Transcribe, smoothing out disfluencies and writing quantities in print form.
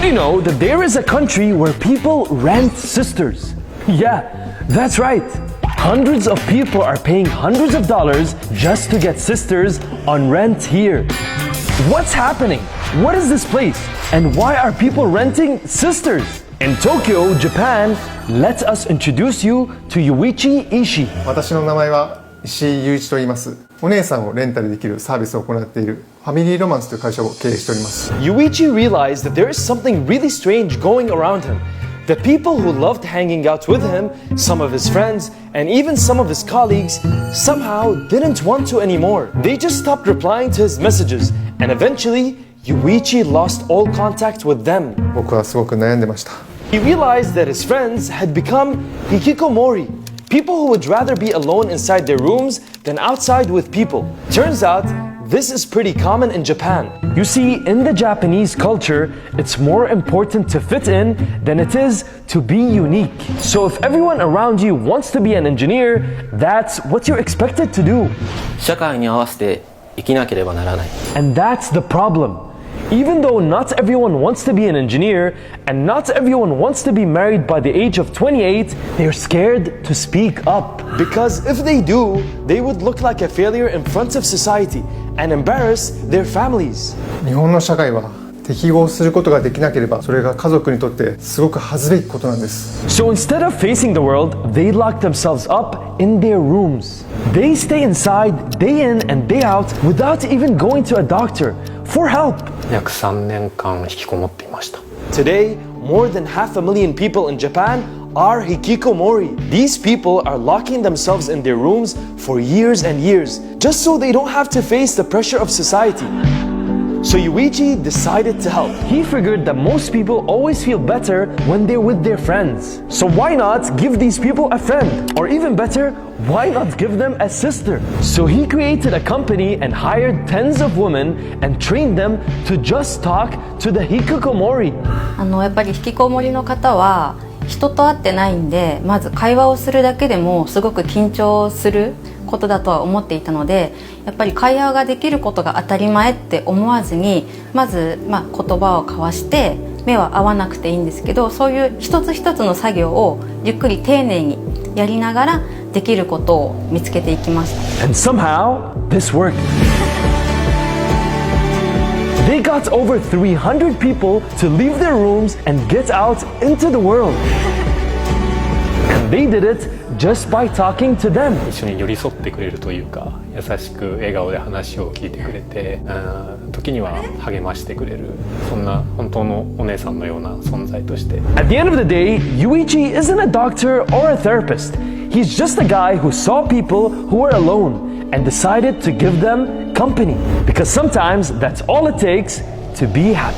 you know that there is a country where people rent sisters? Yeah, that's right. Hundreds of people are paying hundreds of dollars just to get sisters on rent here. What's happening? What is this place? And why are people renting sisters? In Tokyo, Japan, let us introduce you to Yuichi Ishii. 私の名前は石井雄一と言います。お姉さんをレンタルできるサービスを行っているファミリーロマンスという会社を経営しております。Yuichi realized that there is something really strange going around him. The people who loved hanging out with him, some of his friends, and even some of his colleagues, somehow didn't want to anymore. They just stopped replying to his messages, and eventually, Yuichi lost all contact with them. 僕はすごく悩んでました。He realized that his friends had become hikikomori, people who would rather be alone inside their rooms than outside with people. Turns out, this is pretty common in Japan. You see, in the Japanese culture, it's more important to fit in than it is to be unique. So if everyone around you wants to be an engineer, that's what you're expected to do. 社会に合わせて生きなければならない。 And that's the problem. Even though not everyone wants to be an engineer and not everyone wants to be married by the age of 28, they're scared to speak up. Because if they do, they would look like a failure in front of society and embarrass their families. 日本の社会は適合することができなければそれが家族にとってすごく恥ずべきことなんです。So instead of facing the world, they lock themselves up in their rooms. They stay inside day in and day out without even going to a doctor for help. 約3年間引きこもっていました。 Today, more than 500,000 people in Japan are hikikomori. These people are locking themselves in their rooms for years and years, just so they don't have to face the pressure of society. So Yuichi decided to help. He figured that most people always feel better when they're with their friends. So why not give these people a friend? Or even better, why not give them a sister? So he created a company and hired tens of women and trained them to just talk to the hikikomori. やっぱり引きこもりの方は人と会ってないんで、まず会話をするだけでもすごく緊張することだとは思っていたので、やっぱり会話ができることが当たり前って思わずに、まず言葉を交わして目は合わなくていいんですけど、そういう一つ一つの作業をゆっくり丁寧にやりながらできることを見つけていきました。 And somehow, this worked. They got over 300 people to leave their rooms and get out into the world. And they did it just by talking to them. 一緒に寄り添ってくれるというか、優しく笑顔で話を聞いてくれて、時には励ましてくれる、そんな本当のお姉さんのような存在として。 At the end of the day, Yuichi isn't a doctor or a therapist. He's just a guy who saw people who were alone and decided to give them company. Because sometimes that's all it takes to be happy.